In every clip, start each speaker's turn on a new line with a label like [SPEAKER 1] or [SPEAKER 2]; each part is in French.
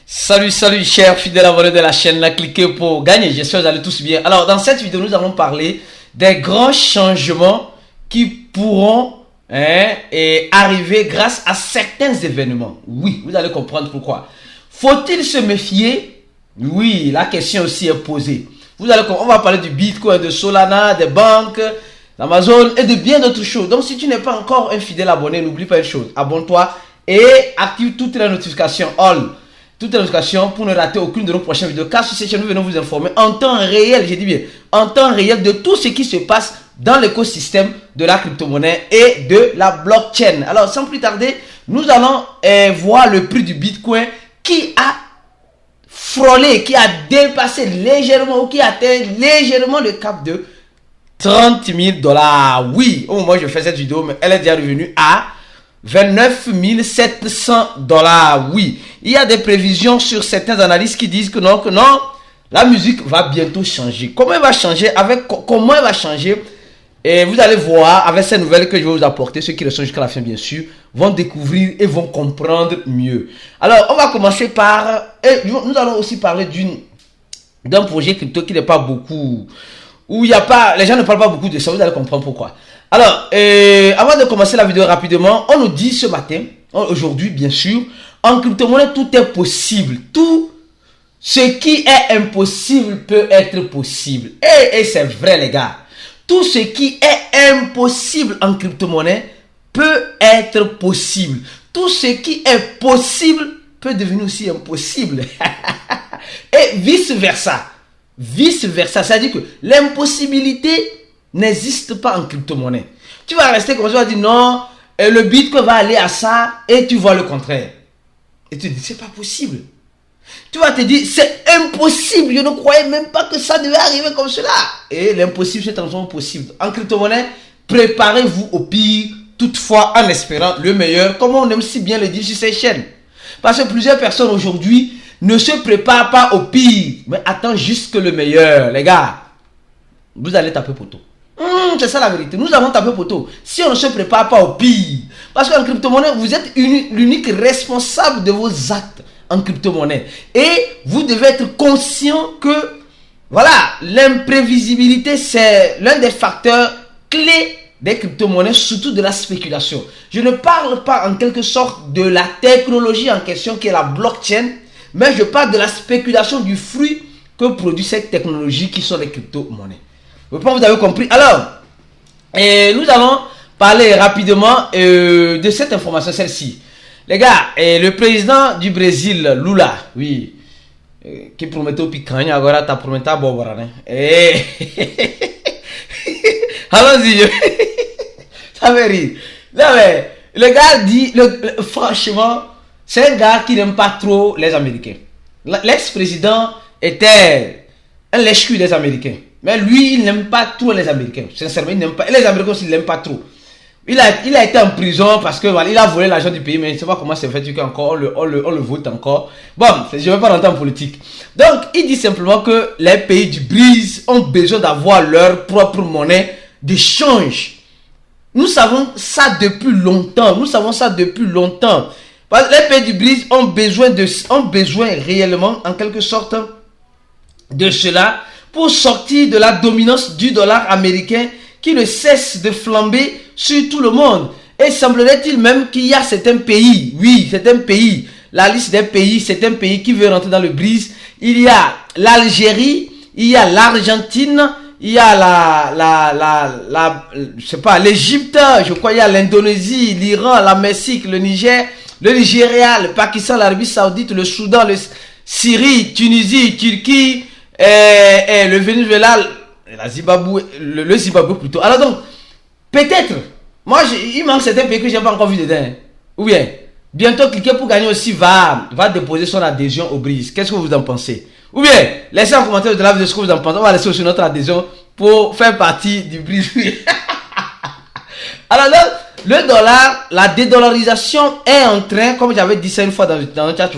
[SPEAKER 1] Salut, chers fidèles abonnés de la chaîne, là, cliquez pour gagner, j'espère que vous allez tous bien. Alors, dans cette vidéo, nous allons parler des grands changements qui pourront arriver grâce à certains événements. Oui, vous allez comprendre pourquoi. Faut-il se méfier? Oui, la question aussi est posée. On va parler du Bitcoin, de Solana, des banques, d'Amazon et de bien d'autres choses. Donc, si tu n'es pas encore un fidèle abonné, n'oublie pas une chose, abonne-toi et active toutes les notifications toutes les notifications pour ne rater aucune de nos prochaines vidéos. Car sur cette chaîne, nous venons vous informer en temps réel, j'ai dit bien, en temps réel de tout ce qui se passe dans l'écosystème de la crypto-monnaie et de la blockchain. Alors, sans plus tarder, nous allons voir le prix du Bitcoin qui a frôlé, qui a dépassé légèrement ou qui atteint légèrement le cap de 30 000 $. Oui, au moment où je fais cette vidéo, mais elle est déjà revenue à 29 700 $. Oui, il y a des prévisions sur certains analystes qui disent que non, la musique va bientôt changer. Comment elle va changer? Comment elle va changer? Et vous allez voir avec ces nouvelles que je vais vous apporter, ceux qui le sont jusqu'à la fin bien sûr, vont découvrir et vont comprendre mieux. Alors, on va commencer par... nous allons aussi parler d'un projet crypto qui n'est pas beaucoup... Où il n'y a pas... Les gens ne parlent pas beaucoup de ça, vous allez comprendre pourquoi. Alors, avant de commencer la vidéo rapidement, on nous dit ce matin, aujourd'hui bien sûr, en crypto-monnaie, tout est possible. Tout ce qui est impossible peut être possible. Et c'est vrai les gars. Tout ce qui est impossible en crypto-monnaie peut être possible. Tout ce qui est possible peut devenir aussi impossible. Et vice-versa. Vice-versa. C'est-à-dire que l'impossibilité n'existe pas en crypto-monnaie. Tu vas rester comme ça, tu vas dire non, le Bitcoin va aller à ça et tu vois le contraire. Et tu te dis c'est pas possible. Tu vas te dire c'est impossible, je ne croyais même pas que ça devait arriver comme cela. Et l'impossible se transforme en possible. En crypto-monnaie, préparez-vous au pire, toutefois en espérant le meilleur, comme on aime si bien le dire sur ces chaînes. Parce que plusieurs personnes aujourd'hui ne se préparent pas au pire, mais attendent juste le meilleur. Les gars, vous allez taper poteau. C'est ça la vérité. Nous avons tapé poteau. Si on ne se prépare pas au pire. Parce qu'en crypto-monnaie, vous êtes l'unique responsable de vos actes en crypto-monnaie. Et vous devez être conscient que, voilà, l'imprévisibilité, c'est l'un des facteurs clés des crypto-monnaies, surtout de la spéculation. Je ne parle pas en quelque sorte de la technologie en question qui est la blockchain, mais je parle de la spéculation du fruit que produit cette technologie qui sont les crypto-monnaies. Vous avez compris. Alors, nous allons parler rapidement de cette information, celle-ci. Les gars, le président du Brésil, Lula, oui, qui promettait au picanha, agora tá prometendo a abóbora, né? Allons-y, ça fait rire. Non, mais, le gars dit, franchement, c'est un gars qui n'aime pas trop les Américains. L'ex-président était un lèche-cul des Américains. Mais lui, il n'aime pas trop les Américains. Sincèrement, il n'aime pas. Et les Américains aussi, il n'aime pas trop. Il a été en prison parce que voilà, il a volé l'argent du pays, mais je ne sais pas comment c'est fait encore. On le vote encore. Bon, je ne vais pas rentrer en politique. Donc, il dit simplement que les pays du BRICS ont besoin d'avoir leur propre monnaie d'échange. Nous savons ça depuis longtemps. Parce que les pays du BRICS ont besoin réellement, en quelque sorte, de cela pour sortir de la dominance du dollar américain qui ne cesse de flamber sur tout le monde. Et semblerait-il même qu'il y a certains pays, oui, certains pays, la liste des pays, certains pays qui veulent rentrer dans le BRICS. Il y a l'Algérie, il y a l'Argentine, il y a je sais pas, l'Égypte, je crois il y a l'Indonésie, l'Iran, la Mexique, le Niger, le Nigeria, le Pakistan, l'Arabie Saoudite, le Soudan, le Syrie, Tunisie, Turquie, le Venezuela, la Zimbabwe, le Zimbabwe plutôt. Alors donc, peut-être, il manque certains pays que je n'ai pas encore vu dedans. Ou bien, bientôt cliquez pour gagner aussi va déposer son adhésion au BRICS. Qu'est-ce que vous en pensez? Ou bien, laissez en commentaire de la vidéo ce que vous en pensez. On va laisser aussi notre adhésion pour faire partie du BRICS. Alors donc, le dollar, la dédollarisation est en train, comme j'avais dit ça une fois dans le chat,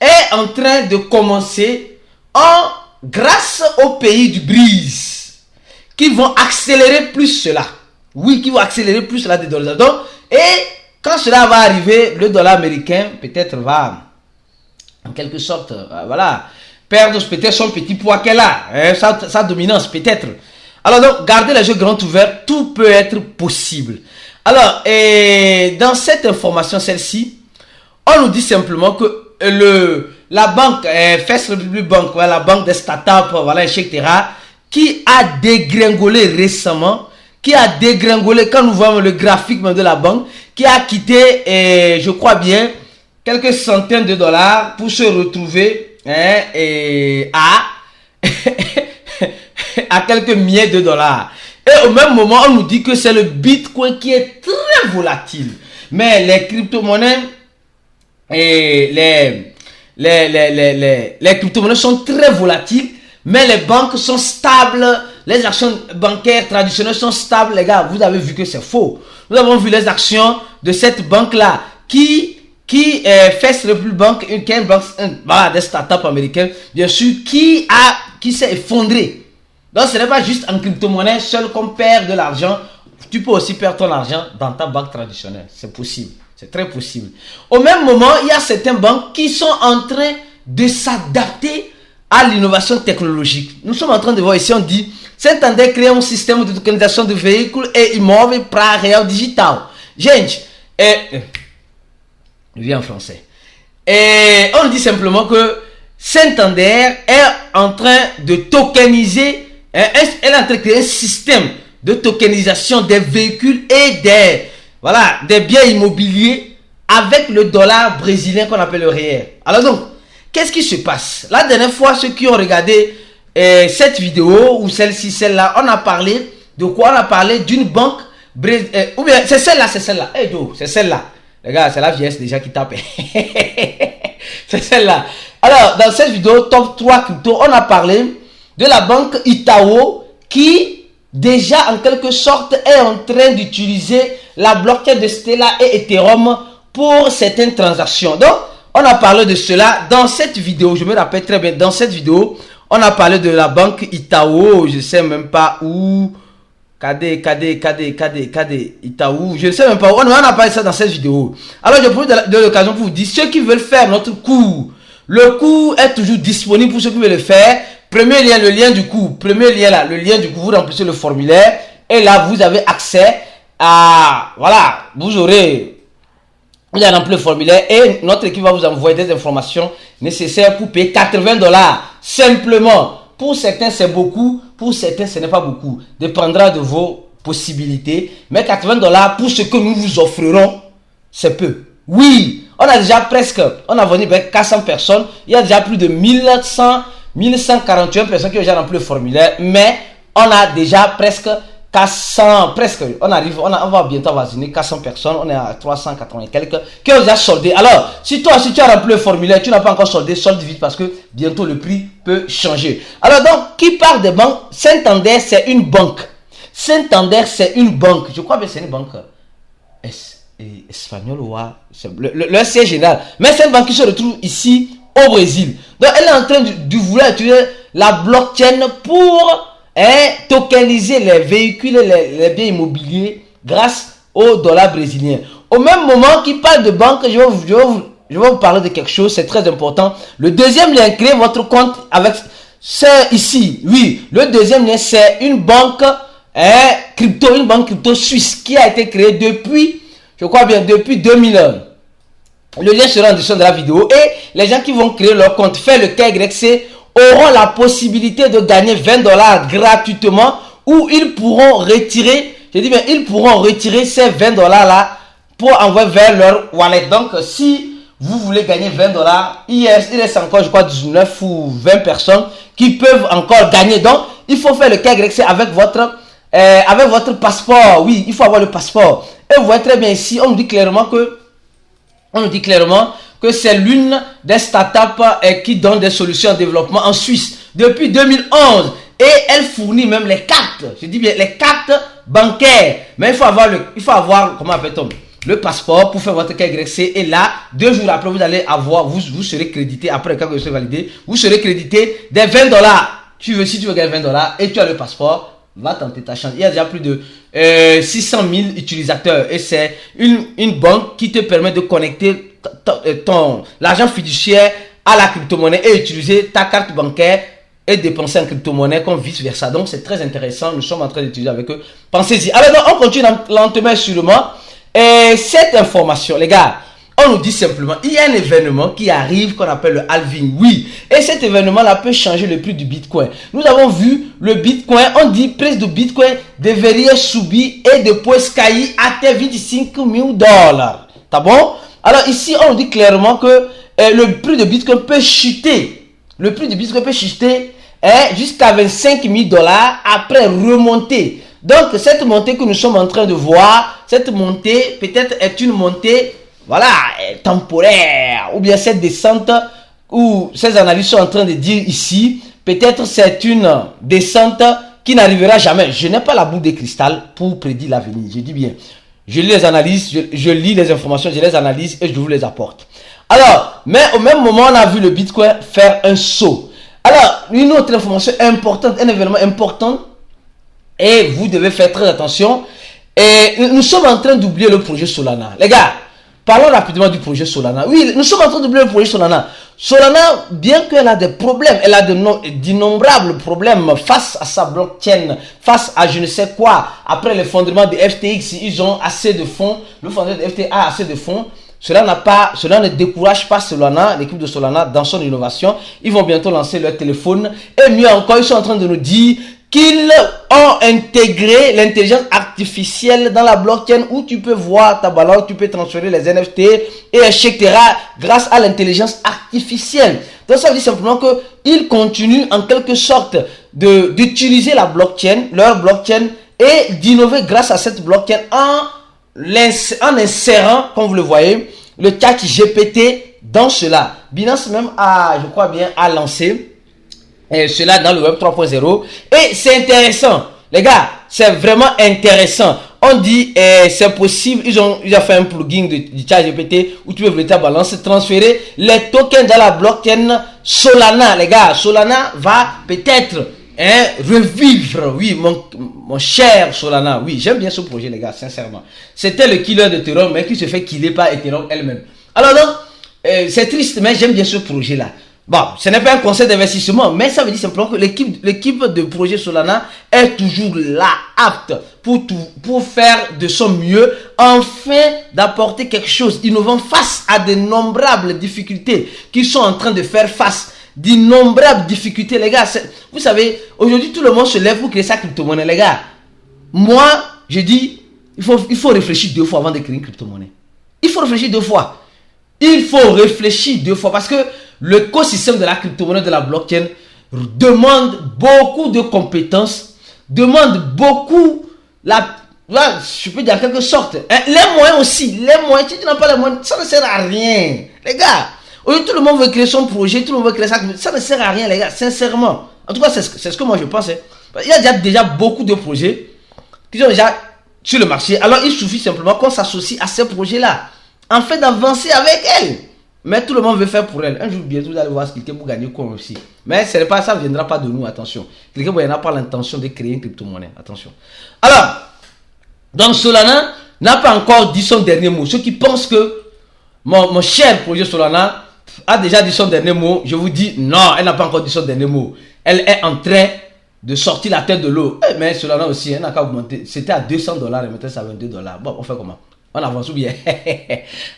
[SPEAKER 1] est en train de commencer grâce aux pays du BRICS qui vont accélérer plus cela. Oui, qui vont accélérer plus la dédollarisation. Et quand cela va arriver, le dollar américain peut-être va quelque sorte, voilà, perdre peut-être son petit poids qu'elle a, hein, sa dominance peut-être. Alors donc, garder les yeux grands ouverts, tout peut être possible. Alors, dans cette information, celle-ci, on nous dit simplement que la banque, First Republic Bank, voilà, la banque des startups, voilà, etc., qui a dégringolé récemment, quand nous voyons le graphique de la banque, qui a quitté, je crois bien, quelques centaines de dollars pour se retrouver à quelques milliers de dollars. Et au même moment, on nous dit que c'est le Bitcoin qui est très volatile. Mais les crypto-monnaies et les crypto-monnaies sont très volatiles, mais les banques sont stables. Les actions bancaires traditionnelles sont stables. Les gars, vous avez vu que c'est faux. Nous avons vu les actions de cette banque-là qui First Republic Bank, une banque, voilà, des startups américaines, bien sûr, qui s'est effondrée. Donc, ce n'est pas juste en crypto-monnaie seul qu'on perd de l'argent. Tu peux aussi perdre ton argent dans ta banque traditionnelle. C'est possible. C'est très possible. Au même moment, il y a certaines banques qui sont en train de s'adapter à l'innovation technologique. Nous sommes en train de voir ici, on dit, Santander crée un système de tokenisation de véhicules et immeubles para real digital. Gente, je viens en français. Et on dit simplement que Santander est en train de tokeniser, elle est en train de créer un système de tokenisation des véhicules et des biens immobiliers avec le dollar brésilien qu'on appelle le réel. Alors donc, qu'est-ce qui se passe? La dernière fois, ceux qui ont regardé cette vidéo ou celle-ci, celle-là, on a parlé de quoi? On a parlé d'une banque ou bien c'est celle-là, Hey Joe, c'est celle-là. Les gars, c'est la vieillesse déjà qui tape. C'est celle-là. Alors, dans cette vidéo, top 3 crypto, on a parlé de la banque Itaú qui, déjà, en quelque sorte, est en train d'utiliser la blockchain de Stellar et Ethereum pour certaines transactions. Donc, on a parlé de cela dans cette vidéo. Je me rappelle très bien, dans cette vidéo, on a parlé de la banque Itaú. Je ne sais même pas où. Itaú, je ne sais même pas où. On a parlé de ça dans cette vidéo. Alors, je profite de l'occasion pour vous dire, ceux qui veulent faire notre cours, le cours est toujours disponible pour ceux qui veulent le faire. Premier lien, le lien du cours. Premier lien là, le lien du cours, vous remplissez le formulaire. Et là, vous avez accès à, voilà, vous allez remplir le formulaire et notre équipe va vous envoyer des informations nécessaires pour payer 80 dollars. Simplement, pour certains c'est beaucoup, pour certains ce n'est pas beaucoup. Dépendra de vos possibilités. Mais 80 dollars pour ce que nous vous offrirons, c'est peu. Oui, on a déjà on a vendu 400 personnes. Il y a déjà plus de 1141 personnes qui ont déjà rempli le formulaire. Mais on a déjà presque 400, on va bientôt avoisiner 400 personnes, on est à 380 et quelques qui ont déjà soldé. Alors, si tu as rempli le formulaire, tu n'as pas encore soldé, solde vite parce que bientôt le prix peut changer. Alors donc, qui parle des banques? Santander, c'est une banque. Santander, c'est une banque. Je crois que c'est une banque espagnole ou le siège général. Mais c'est une banque qui se retrouve ici au Brésil. Donc, elle est en train de vouloir utiliser la blockchain pour tokeniser les véhicules et les biens immobiliers grâce au dollar brésilien. Au même moment qu'il parle de banque, je vais vous parler de quelque chose, c'est très important. Le deuxième lien, créez votre compte avec, c'est ici, oui, le deuxième lien, c'est une banque crypto, une banque crypto suisse qui a été créée depuis, je crois bien, depuis 2001. Le lien sera en description de la vidéo et les gens qui vont créer leur compte, faire le KYC, auront la possibilité de gagner 20 dollars gratuitement ou ils pourront retirer, je dis bien, ils pourront retirer ces 20 dollars là pour envoyer vers leur wallet. Donc, si vous voulez gagner 20 dollars, il reste encore, je crois, 19 ou 20 personnes qui peuvent encore gagner. Donc, il faut faire le KYC avec votre passeport. Oui, il faut avoir le passeport. Et vous voyez très bien ici, on nous dit clairement que c'est l'une des startups qui donne des solutions en développement en Suisse depuis 2011 et elle fournit même les cartes, je dis bien les cartes bancaires, mais il faut avoir comment appelle-t-on, le passeport pour faire votre KYC et là 2 jours après vous allez avoir, vous serez crédité, après le KYC validé, vous serez crédité des 20 dollars. Si tu veux gagner 20 dollars et tu as le passeport, va tenter ta chance. Il y a déjà plus de 600 000 utilisateurs et c'est une banque qui te permet de connecter l'argent fiduciaire à la crypto-monnaie et utiliser ta carte bancaire et dépenser en crypto-monnaie comme vice-versa. Donc, c'est très intéressant. Nous sommes en train d'étudier avec eux. Pensez-y. Alors, donc, on continue lentement et sûrement. Et cette information, les gars, on nous dit simplement, il y a un événement qui arrive qu'on appelle le halving. Oui. Et cet événement-là peut changer le prix du Bitcoin. Nous avons vu le Bitcoin, on dit prix du Bitcoin devrait subir et depuis cair até 25 000 dollars. T'as bon? Alors ici, on nous dit clairement que le prix de Bitcoin peut chuter. Le prix de Bitcoin peut chuter jusqu'à 25 000 dollars après remonter. Donc, cette montée que nous sommes en train de voir, cette montée peut-être est une montée, voilà, temporaire. Ou bien cette descente, où ces analystes sont en train de dire ici, peut-être c'est une descente qui n'arrivera jamais. Je n'ai pas la boule de cristal pour prédire l'avenir. Je dis bien, je lis les analyses, je lis les informations, je les analyse et je vous les apporte. Alors, mais au même moment, on a vu le Bitcoin faire un saut. Alors, une autre information importante, un événement important, et vous devez faire très attention. Et nous sommes en train d'oublier le projet Solana. Les gars, parlons rapidement du projet Solana. Oui, nous sommes en train d'oublier le projet Solana. Solana, bien qu'elle a des problèmes, elle a d'innombrables problèmes face à sa blockchain, face à je ne sais quoi. Après l'effondrement de FTX, ils ont assez de fonds. Le fondeur de FTX a assez de fonds. Cela ne décourage pas Solana, l'équipe de Solana, dans son innovation. Ils vont bientôt lancer leur téléphone. Et mieux encore, ils sont en train de nous dire qu'ils ont intégré l'intelligence artificielle dans la blockchain où tu peux voir ta balance, tu peux transférer les NFT et etc. grâce à l'intelligence artificielle. Donc ça veut dire simplement qu'ils continuent en quelque sorte d'utiliser la blockchain, leur blockchain, et d'innover grâce à cette blockchain en insérant, comme vous le voyez, le chat GPT dans cela. Binance même a, je crois bien, a lancé cela dans le web 3.0 et c'est intéressant les gars, c'est vraiment intéressant. On dit c'est possible, ils ont fait un plugin de ChatGPT où tu peux voler ta balance, transférer les tokens dans la blockchain Solana. Les gars, Solana va peut-être revivre. Oui, mon cher Solana, oui, j'aime bien ce projet les gars, sincèrement. C'était le killer de Ethereum mais qui se fait killer par Ethereum elle-même. Alors donc c'est triste mais j'aime bien ce projet là. Bon, ce n'est pas un conseil d'investissement, mais ça veut dire simplement que l'équipe de projet Solana est toujours là, apte pour faire de son mieux, afin d'apporter quelque chose innovant face à d'innombrables difficultés qu'ils sont en train de faire face. D'innombrables difficultés, les gars. Vous savez, aujourd'hui, tout le monde se lève pour créer sa crypto-monnaie, les gars. Moi, je dis, il faut réfléchir 2 fois avant de créer une crypto-monnaie. Il faut réfléchir 2 fois. Il faut réfléchir 2 fois parce que l'écosystème de la crypto-monnaie, de la blockchain, demande beaucoup de compétences, demande beaucoup, je peux dire en quelque sorte, les moyens aussi, les moyens, si tu n'as pas les moyens, ça ne sert à rien. Les gars, aujourd'hui tout le monde veut créer son projet, tout le monde veut créer ça ne sert à rien les gars, sincèrement. En tout cas, c'est ce que moi je pense. Il y a déjà beaucoup de projets qui sont déjà sur le marché, alors il suffit simplement qu'on s'associe à ces projets-là, afin d'avancer avec elles. Mais tout le monde veut faire pour elle. Un jour bientôt, vous allez voir ce qu'il pour gagner quoi aussi. Mais ce n'est pas ça, ne viendra pas de nous, attention. Quelqu'un n'a pas l'intention de créer une crypto-monnaie, attention. Alors, donc Solana n'a pas encore dit son dernier mot. Ceux qui pensent que mon cher projet Solana a déjà dit son dernier mot, je vous dis non, elle n'a pas encore dit son dernier mot. Elle est en train de sortir la tête de l'eau. Mais Solana aussi, elle n'a qu'à augmenter. C'était à 200 dollars et maintenant c'est à 22 dollars. Bon, on fait comment? On avance ou bien?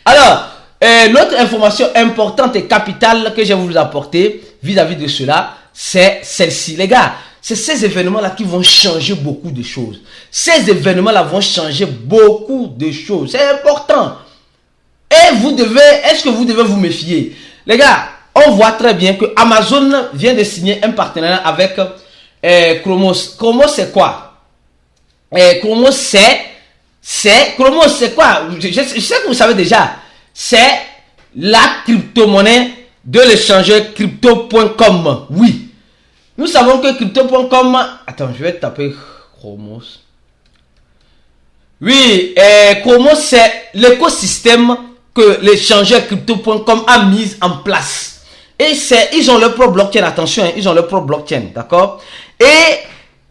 [SPEAKER 1] Alors, l'autre information importante et capitale que je vais vous apporter vis-à-vis de cela, c'est celle-ci. Les gars, c'est ces événements-là qui vont changer beaucoup de choses. Ces événements-là vont changer beaucoup de choses. C'est important. Et est-ce que vous devez vous méfier? Les gars, on voit très bien que Amazon vient de signer un partenariat avec Chromos. Chromos, c'est quoi? Chromos, c'est quoi? Je sais que vous savez déjà. C'est la crypto-monnaie de l'échangeur crypto.com. Oui. Nous savons que crypto.com... Attends, je vais taper Chromos. Oui, Chromos, c'est l'écosystème que l'échangeur crypto.com a mis en place. Et ils ont leur propre blockchain, attention, hein, ils ont leur propre blockchain, d'accord? Et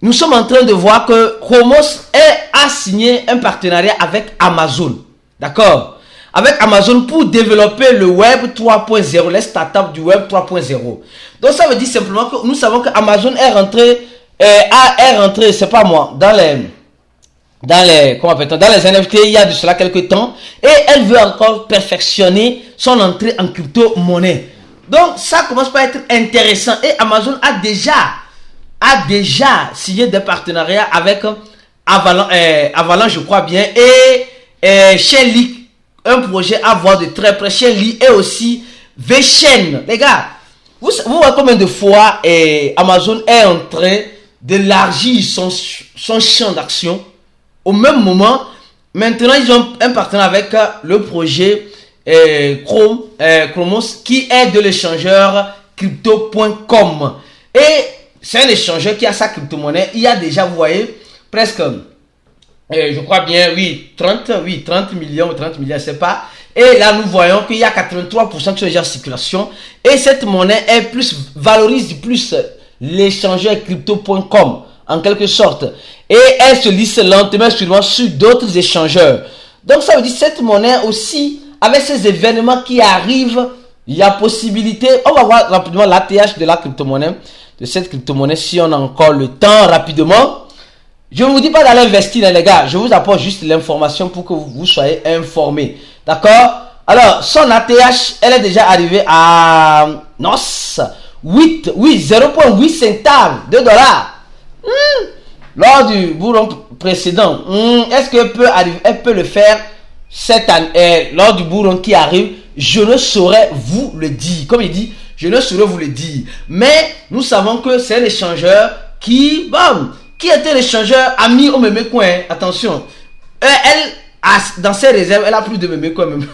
[SPEAKER 1] nous sommes en train de voir que Chromos a signé un partenariat avec Amazon, d'accord? avec Amazon pour développer le web 3.0, les startups du web 3.0. Donc ça veut dire simplement que nous savons que Amazon est rentré, c'est pas moi, dans les NFT il y a de cela quelques temps, et elle veut encore perfectionner son entrée en crypto-monnaie. Donc ça commence par être intéressant, et Amazon a déjà signé des partenariats avec Avalanche, je crois bien, et Chainlink, un projet à voir de très près. Chainlink et aussi VeChain. Les gars, vous voyez combien de fois Amazon est en train d'élargir son champ d'action. Au même moment, maintenant ils ont un partenariat avec le projet Chromos, qui est de l'échangeur crypto.com, et c'est un échangeur qui a sa crypto-monnaie. Il y a déjà, vous voyez, presque je crois bien, 30 millions ou 30 millions, je ne sais pas. Et là, nous voyons qu'il y a 83% qui sont déjà en circulation. Et cette monnaie valorise plus l'échangeur crypto.com, en quelque sorte. Et elle se lisse lentement, sûrement, sur d'autres échangeurs. Donc, ça veut dire que cette monnaie aussi, avec ces événements qui arrivent, il y a possibilité. On va voir rapidement l'ATH de la crypto-monnaie, de cette crypto-monnaie, si on a encore le temps, rapidement. Je ne vous dis pas d'aller investir, les gars. Je vous apporte juste l'information pour que vous soyez informés. D'accord? Alors, son ATH, elle est déjà arrivée à 0,8 centaves de dollars. Lors du bourron précédent. Est-ce qu'elle peut arriver? Elle peut le faire cette année, lors du bourron qui arrive. Je ne saurais vous le dire. Comme il dit, je ne saurais vous le dire. Mais nous savons que c'est l'échangeur qui était l'échangeur ami au même coin. Attention, elle a, dans ses réserves, elle a plus de même coin même.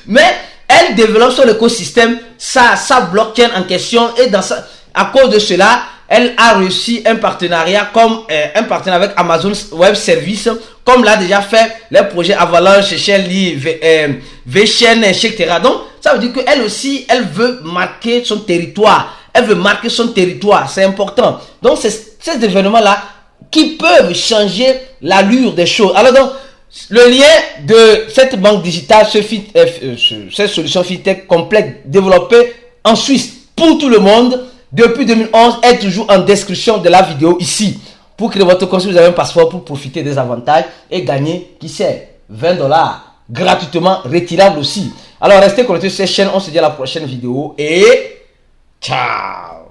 [SPEAKER 1] Mais elle développe son écosystème, sa blockchain en question, et à cause de cela, elle a réussi un partenariat avec Amazon Web Services, comme l'a déjà fait les projets Avalanche, Chainlink, VeChain, etc. Donc, ça veut dire qu'elle aussi, elle veut marquer son territoire. C'est important. Donc, c'est ces événements-là qui peuvent changer l'allure des choses. Alors, donc, le lien de cette banque digitale, cette solution FinTech complète développée en Suisse pour tout le monde depuis 2011 est toujours en description de la vidéo ici. Pour créer votre compte, vous avez un passeport pour profiter des avantages et gagner, qui sait, $20 gratuitement, retirable aussi. Alors, restez connectés sur cette chaîne. On se dit à la prochaine vidéo et ciao.